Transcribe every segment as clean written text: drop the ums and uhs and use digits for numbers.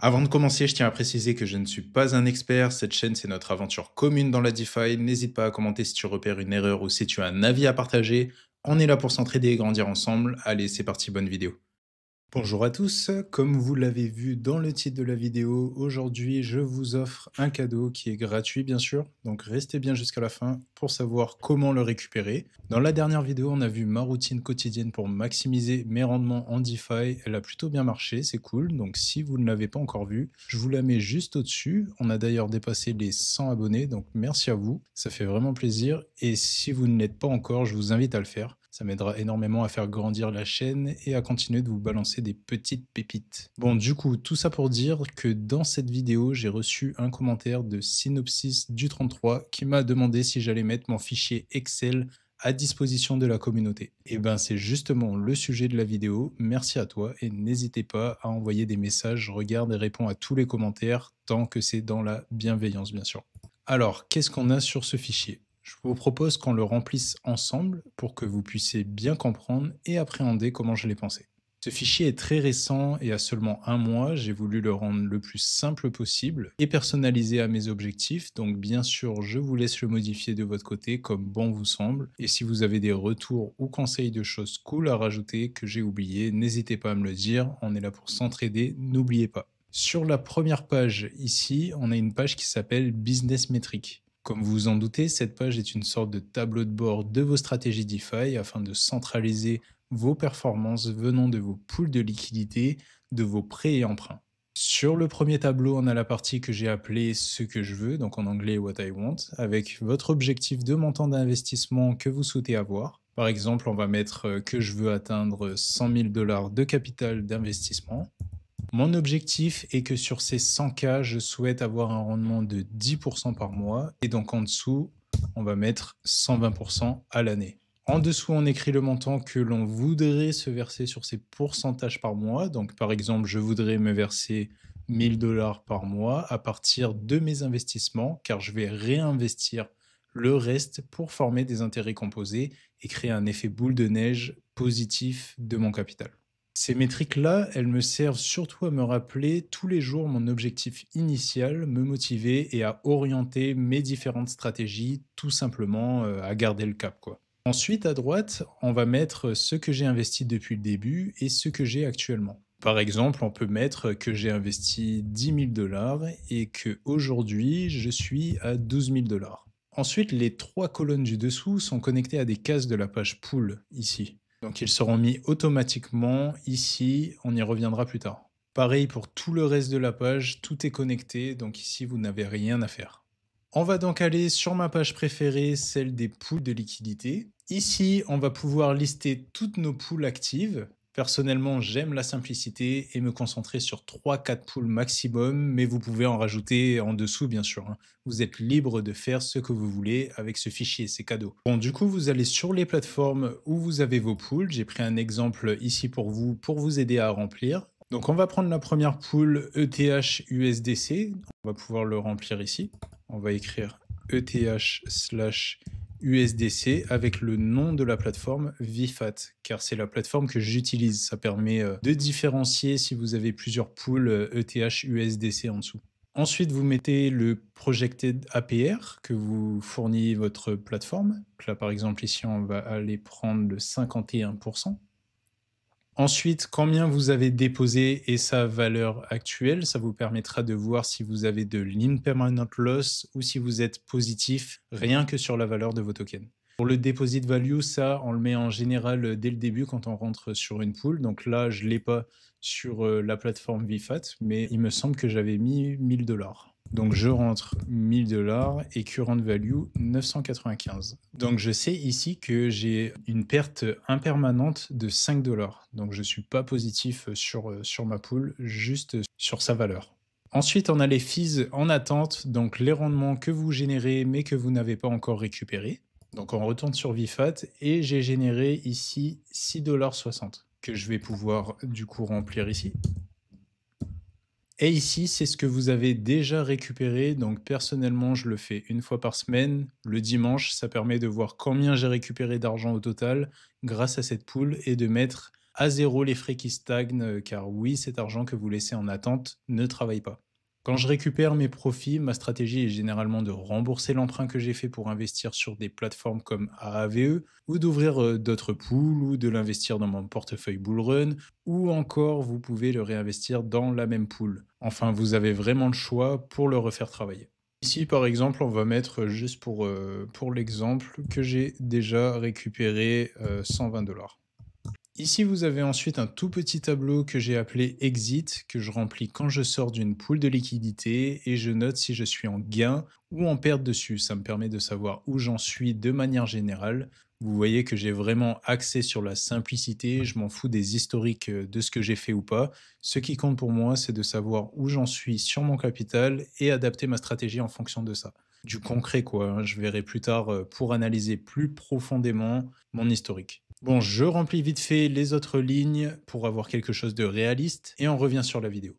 Avant de commencer, je tiens à préciser que je ne suis pas un expert. Cette chaîne, c'est notre aventure commune dans la DeFi. N'hésite pas à commenter si tu repères une erreur ou si tu as un avis à partager. On est là pour s'entraider et grandir ensemble. Allez, c'est parti, bonne vidéo. Bonjour à tous, comme vous l'avez vu dans le titre de la vidéo, aujourd'hui je vous offre un cadeau qui est gratuit bien sûr, donc restez bien jusqu'à la fin pour savoir comment le récupérer. Dans la dernière vidéo, on a vu ma routine quotidienne pour maximiser mes rendements en DeFi, elle a plutôt bien marché, c'est cool, donc si vous ne l'avez pas encore vue, je vous la mets juste au-dessus. On a d'ailleurs dépassé les 100 abonnés, donc merci à vous, ça fait vraiment plaisir, et si vous ne l'êtes pas encore, je vous invite à le faire. Ça m'aidera énormément à faire grandir la chaîne et à continuer de vous balancer des petites pépites. Bon, du coup, tout ça pour dire que dans cette vidéo, j'ai reçu un commentaire de Synopsis du 33 qui m'a demandé si j'allais mettre mon fichier Excel à disposition de la communauté. Et ben, c'est justement le sujet de la vidéo. Merci à toi et n'hésitez pas à envoyer des messages. Je regarde et réponds à tous les commentaires tant que c'est dans la bienveillance, bien sûr. Alors, qu'est-ce qu'on a sur ce fichier? Je vous propose qu'on le remplisse ensemble pour que vous puissiez bien comprendre et appréhender comment je l'ai pensé. Ce fichier est très récent et a seulement un mois, j'ai voulu le rendre le plus simple possible et personnalisé à mes objectifs, donc bien sûr je vous laisse le modifier de votre côté comme bon vous semble, et si vous avez des retours ou conseils de choses cool à rajouter que j'ai oublié, n'hésitez pas à me le dire, on est là pour s'entraider, n'oubliez pas. Sur la première page ici, on a une page qui s'appelle Business Metrics. Comme vous vous en doutez, cette page est une sorte de tableau de bord de vos stratégies DeFi afin de centraliser vos performances venant de vos pools de liquidités, de vos prêts et emprunts. Sur le premier tableau, on a la partie que j'ai appelée ce que je veux, donc en anglais what I want, avec votre objectif de montant d'investissement que vous souhaitez avoir. Par exemple, on va mettre que je veux atteindre 100 000 $ de capital d'investissement. Mon objectif est que sur ces 100K, je souhaite avoir un rendement de 10% par mois. Et donc en dessous, on va mettre 120% à l'année. En dessous, on écrit le montant que l'on voudrait se verser sur ces pourcentages par mois. Donc par exemple, je voudrais me verser 1000 $ par mois à partir de mes investissements, car je vais réinvestir le reste pour former des intérêts composés et créer un effet boule de neige positif de mon capital. Ces métriques-là, elles me servent surtout à me rappeler tous les jours mon objectif initial, me motiver et à orienter mes différentes stratégies, tout simplement à garder le cap, quoi. Ensuite, à droite, on va mettre ce que j'ai investi depuis le début et ce que j'ai actuellement. Par exemple, on peut mettre que j'ai investi 10 000 $ et qu'aujourd'hui, je suis à 12 000 $. Ensuite, les trois colonnes du dessous sont connectées à des cases de la page Pool, ici. Donc ils seront mis automatiquement ici, on y reviendra plus tard. Pareil pour tout le reste de la page, tout est connecté, donc ici vous n'avez rien à faire. On va donc aller sur ma page préférée, celle des pools de liquidité. Ici, on va pouvoir lister toutes nos pools actives. Personnellement, j'aime la simplicité et me concentrer sur 3-4 pools maximum, mais vous pouvez en rajouter en dessous, bien sûr, hein. Vous êtes libre de faire ce que vous voulez avec ce fichier, c'est cadeau. Bon, du coup, vous allez sur les plateformes où vous avez vos pools. J'ai pris un exemple ici pour vous aider à remplir. Donc, on va prendre la première pool ETH USDC. On va pouvoir le remplir ici. On va écrire ETH/USDC avec le nom de la plateforme VFAT, car c'est la plateforme que j'utilise. Ça permet de différencier si vous avez plusieurs pools ETH/USDC en dessous. Ensuite, vous mettez le projected APR que vous fournit votre plateforme. Donc là, par exemple, ici, on va aller prendre le 51%. Ensuite, combien vous avez déposé et sa valeur actuelle, ça vous permettra de voir si vous avez de l'impermanent loss ou si vous êtes positif rien que sur la valeur de vos tokens. Pour le deposit value, ça, on le met en général dès le début quand on rentre sur une pool. Donc là, je ne l'ai pas sur la plateforme VFAT, mais il me semble que j'avais mis 1000 $. Donc je rentre 1000 $ et current value 995. Donc je sais ici que j'ai une perte impermanente de 5 $. Donc je ne suis pas positif sur ma pool, juste sur sa valeur. Ensuite, on a les fees en attente, donc les rendements que vous générez mais que vous n'avez pas encore récupérés. Donc on retourne sur VFAT et j'ai généré ici 6,60 $ que je vais pouvoir du coup remplir ici. Et ici, c'est ce que vous avez déjà récupéré. Donc personnellement, je le fais une fois par semaine. Le dimanche, ça permet de voir combien j'ai récupéré d'argent au total grâce à cette pool et de mettre À zéro les frais qui stagnent, car oui, cet argent que vous laissez en attente ne travaille pas. Quand je récupère mes profits, ma stratégie est généralement de rembourser l'emprunt que j'ai fait pour investir sur des plateformes comme AAVE ou d'ouvrir d'autres pools ou de l'investir dans mon portefeuille Bullrun ou encore vous pouvez le réinvestir dans la même pool. Enfin, vous avez vraiment le choix pour le refaire travailler. Ici, par exemple, on va mettre juste pour l'exemple que j'ai déjà récupéré 120 $. Ici, vous avez ensuite un tout petit tableau que j'ai appelé Exit, que je remplis quand je sors d'une pool de liquidité et je note si je suis en gain ou en perte dessus. Ça me permet de savoir où j'en suis de manière générale. Vous voyez que j'ai vraiment axé sur la simplicité, je m'en fous des historiques de ce que j'ai fait ou pas. Ce qui compte pour moi, c'est de savoir où j'en suis sur mon capital et adapter ma stratégie en fonction de ça. Du concret quoi, hein. Je verrai plus tard pour analyser plus profondément mon historique. Bon, je remplis vite fait les autres lignes pour avoir quelque chose de réaliste et on revient sur la vidéo.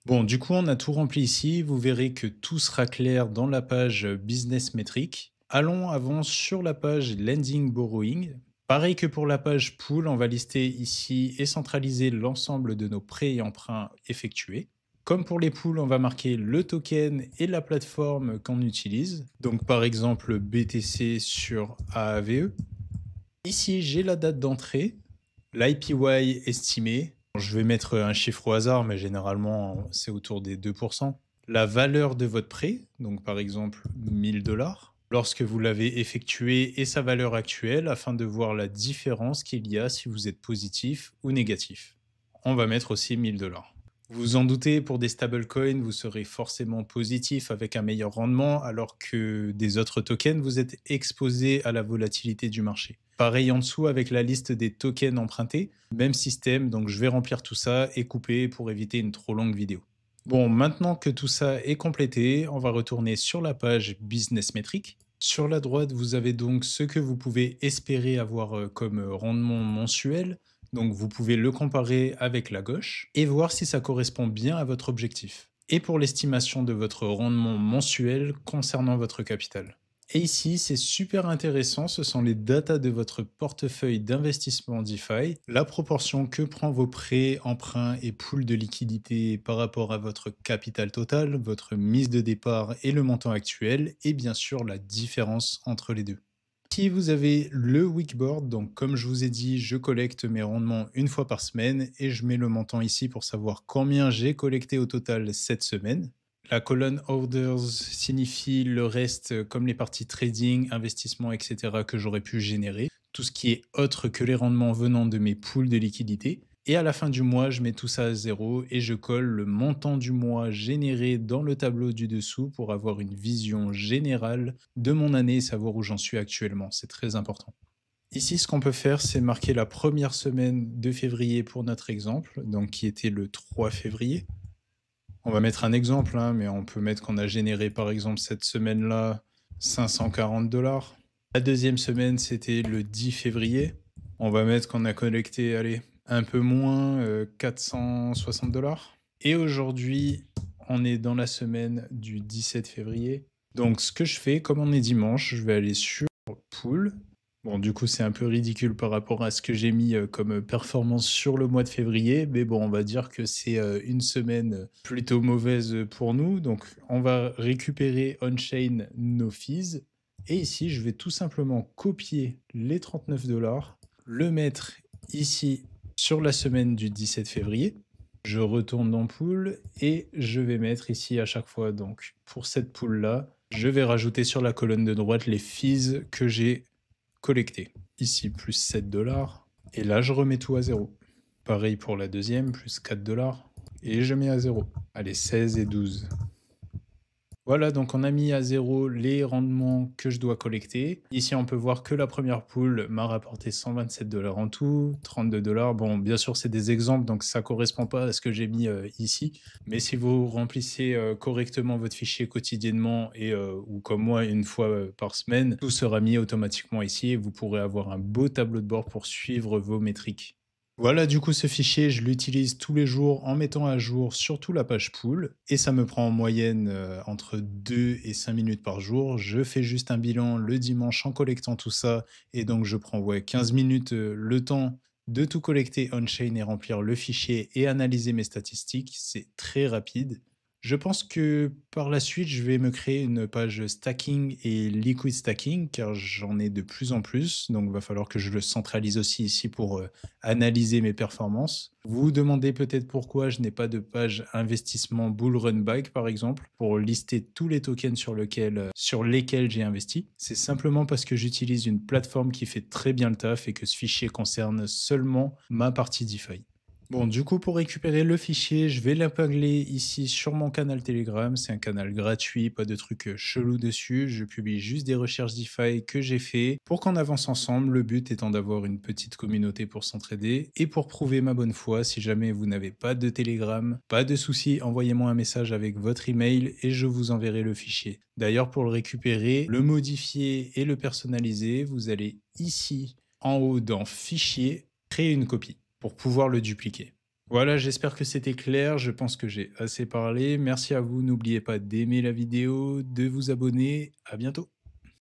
Bon, du coup, on a tout rempli ici. Vous verrez que tout sera clair dans la page Business Metrics. Allons avant sur la page Lending Borrowing. Pareil que pour la page Pool, on va lister ici et centraliser l'ensemble de nos prêts et emprunts effectués. Comme pour les pools, on va marquer le token et la plateforme qu'on utilise. Donc par exemple BTC sur AAVE. Ici, j'ai la date d'entrée, l'IPY estimé. Je vais mettre un chiffre au hasard, mais généralement, c'est autour des 2%. La valeur de votre prêt, donc par exemple 1000 $, lorsque vous l'avez effectué et sa valeur actuelle, afin de voir la différence qu'il y a si vous êtes positif ou négatif. On va mettre aussi 1000 $. Vous vous en doutez, pour des stablecoins, vous serez forcément positif avec un meilleur rendement, alors que des autres tokens, vous êtes exposé à la volatilité du marché. Pareil en dessous avec la liste des tokens empruntés, même système, donc je vais remplir tout ça et couper pour éviter une trop longue vidéo. Bon, maintenant que tout ça est complété, on va retourner sur la page Business Metrics. Sur la droite, vous avez donc ce que vous pouvez espérer avoir comme rendement mensuel. Donc vous pouvez le comparer avec la gauche et voir si ça correspond bien à votre objectif. Et pour l'estimation de votre rendement mensuel concernant votre capital. Et ici, c'est super intéressant, ce sont les datas de votre portefeuille d'investissement DeFi, la proportion que prend vos prêts, emprunts et poules de liquidité par rapport à votre capital total, votre mise de départ et le montant actuel, et bien sûr la différence entre les deux. Ici, vous avez le Wickboard. Donc, comme je vous ai dit, je collecte mes rendements une fois par semaine et je mets le montant ici pour savoir combien j'ai collecté au total cette semaine. La colonne Orders signifie le reste, comme les parties trading, investissement, etc. que j'aurais pu générer. Tout ce qui est autre que les rendements venant de mes pools de liquidité. Et à la fin du mois, je mets tout ça à zéro et je colle le montant du mois généré dans le tableau du dessous pour avoir une vision générale de mon année et savoir où j'en suis actuellement. C'est très important. Ici, ce qu'on peut faire, c'est marquer la première semaine de février pour notre exemple, donc qui était le 3 février. On va mettre un exemple, hein, mais on peut mettre qu'on a généré par exemple cette semaine-là 540 $. La deuxième semaine, c'était le 10 février. On va mettre qu'on a collecté, allez, un peu moins, 460 $. Et aujourd'hui, on est dans la semaine du 17 février. Donc, ce que je fais, comme on est dimanche, je vais aller sur Pool. Bon, du coup, c'est un peu ridicule par rapport à ce que j'ai mis comme performance sur le mois de février, mais bon, on va dire que c'est une semaine plutôt mauvaise pour nous. Donc, on va récupérer on-chain nos fees. Et ici, je vais tout simplement copier les 39 $, le mettre ici sur la semaine du 17 février. Je retourne dans Pool et je vais mettre ici à chaque fois, donc pour cette pool-là, je vais rajouter sur la colonne de droite les fees que j'ai collecté. Ici, plus 7 $. Et là, je remets tout à zéro. Pareil pour la deuxième, plus 4 $. Et je mets à zéro. Allez, 16 et 12. Voilà, donc on a mis à zéro les rendements que je dois collecter. Ici, on peut voir que la première pool m'a rapporté 127 $ en tout, 32 $. Bon, bien sûr, c'est des exemples, donc ça ne correspond pas à ce que j'ai mis ici. Mais si vous remplissez correctement votre fichier quotidiennement et ou comme moi, une fois par semaine, tout sera mis automatiquement ici et vous pourrez avoir un beau tableau de bord pour suivre vos métriques. Voilà, du coup, ce fichier, je l'utilise tous les jours en mettant à jour surtout la page pool et ça me prend en moyenne entre 2 et 5 minutes par jour. Je fais juste un bilan le dimanche en collectant tout ça et donc je prends 15 minutes le temps de tout collecter on-chain et remplir le fichier et analyser mes statistiques. C'est très rapide. Je pense que par la suite, je vais me créer une page stacking et liquid stacking car j'en ai de plus en plus. Donc, il va falloir que je le centralise aussi ici pour analyser mes performances. Vous vous demandez peut-être pourquoi je n'ai pas de page investissement bull run back, par exemple, pour lister tous les tokens sur lesquels j'ai investi. C'est simplement parce que j'utilise une plateforme qui fait très bien le taf et que ce fichier concerne seulement ma partie DeFi. Bon, du coup, pour récupérer le fichier, je vais l'épingler ici sur mon canal Telegram. C'est un canal gratuit, pas de trucs chelous dessus. Je publie juste des recherches DeFi que j'ai fait pour qu'on avance ensemble. Le but étant d'avoir une petite communauté pour s'entraider et pour prouver ma bonne foi. Si jamais vous n'avez pas de Telegram, pas de souci, envoyez-moi un message avec votre email et je vous enverrai le fichier. D'ailleurs, pour le récupérer, le modifier et le personnaliser, vous allez ici en haut dans Fichier, créer une copie pour pouvoir le dupliquer. Voilà, j'espère que c'était clair, je pense que j'ai assez parlé. Merci à vous, n'oubliez pas d'aimer la vidéo, de vous abonner, à bientôt.